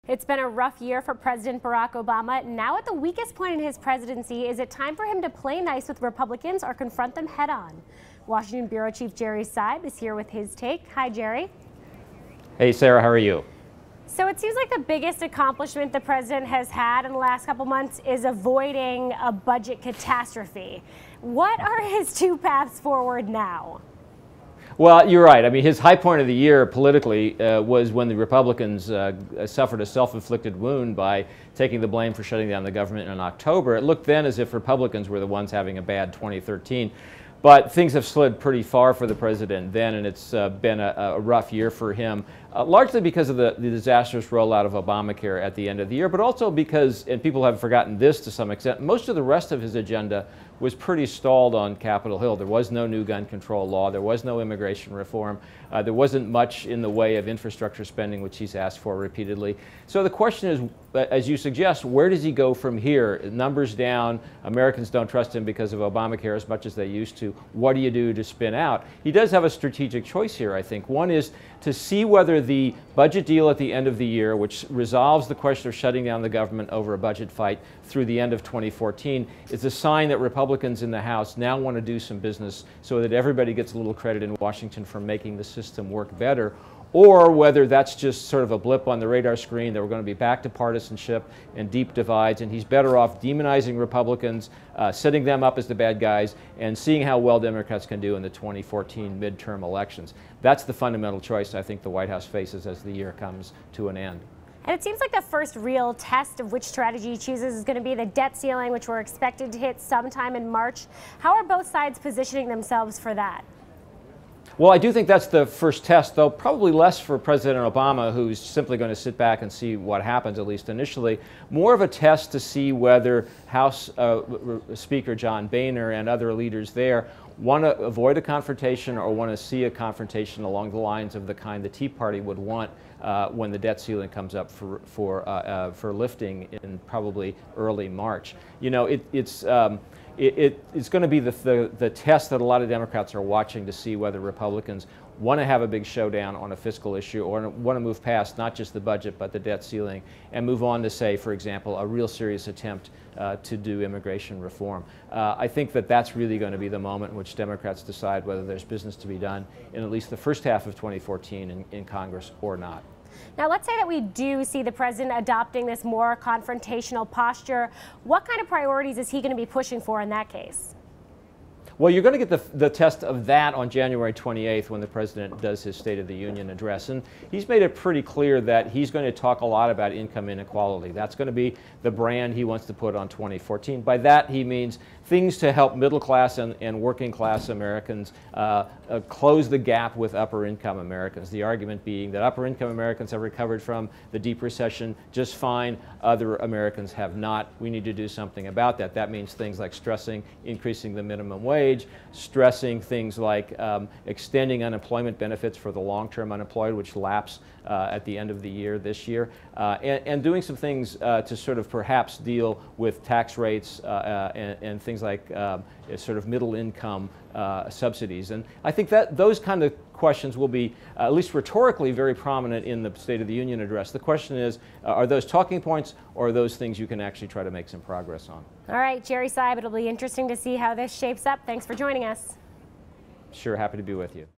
It's been a rough year for President Barack Obama. Now at the weakest point in his presidency, is it time for him to play nice with Republicans or confront them head on? Washington Bureau Chief Jerry Seib is here with his take. Hi, Jerry. Hey, Sarah, how are you? So it seems like the biggest accomplishment the president has had in the last couple months is avoiding a budget catastrophe. What are his two paths forward now? Well, you're right. I mean, his high point of the year politically was when the Republicans suffered a self-inflicted wound by taking the blame for shutting down the government in October. It looked then as if Republicans were the ones having a bad 2013. But things have slid pretty far for the president then, and it's been a rough year for him, largely because of the disastrous rollout of Obamacare at the end of the year, but also because, and people have forgotten this to some extent, most of the rest of his agenda was pretty stalled on Capitol Hill. There was no new gun control law. There was no immigration reform. There wasn't much in the way of infrastructure spending, which he's asked for repeatedly. So the question is, as you suggest, where does he go from here? Numbers down. Americans don't trust him because of Obamacare as much as they used to. What do you do to spin out? He does have a strategic choice here, I think. One is to see whether the budget deal at the end of the year, which resolves the question of shutting down the government over a budget fight through the end of 2014, is a sign that Republicans in the House now want to do some business so that everybody gets a little credit in Washington for making the system work better, or whether that's just sort of a blip on the radar screen, that we're going to be back to partisanship and deep divides, and he's better off demonizing Republicans, setting them up as the bad guys, and seeing how well Democrats can do in the 2014 midterm elections. That's the fundamental choice I think the White House faces as the year comes to an end. And it seems like the first real test of which strategy he chooses is going to be the debt ceiling, which we're expected to hit sometime in March. How are both sides positioning themselves for that? Well, I do think that's the first test, though probably less for President Obama, who's simply going to sit back and see what happens, at least initially. More of a test to see whether House Speaker John Boehner and other leaders there want to avoid a confrontation or want to see a confrontation along the lines of the kind the Tea Party would want when the debt ceiling comes up for lifting in probably early March. You know, it's going to be the test that a lot of Democrats are watching to see whether Republicans want to have a big showdown on a fiscal issue or want to move past not just the budget but the debt ceiling and move on to, say, for example, a real serious attempt to do immigration reform. I think that that's really going to be the moment in which Democrats decide whether there's business to be done in at least the first half of 2014 in Congress or not. Now, let's say that we do see the president adopting this more confrontational posture. What kind of priorities is he going to be pushing for in that case? Well, you're going to get the test of that on January 28th when the president does his State of the Union address. And he's made it pretty clear that he's going to talk a lot about income inequality. That's going to be the brand he wants to put on 2014. By that, he means things to help middle class and working class Americans close the gap with upper income Americans. The argument being that upper income Americans have recovered from the deep recession just fine, other Americans have not. We need to do something about that. That means things like increasing the minimum wage, stressing things like extending unemployment benefits for the long-term unemployed, which lapse at the end of the year this year, and doing some things to sort of perhaps deal with tax rates and things like sort of middle income subsidies. And I think that those kind of questions will be, at least rhetorically, very prominent in the State of the Union address. The question is, are those talking points or are those things you can actually try to make some progress on? All right, Jerry Seib, it'll be interesting to see how this shapes up. Thanks for joining us. Sure, happy to be with you.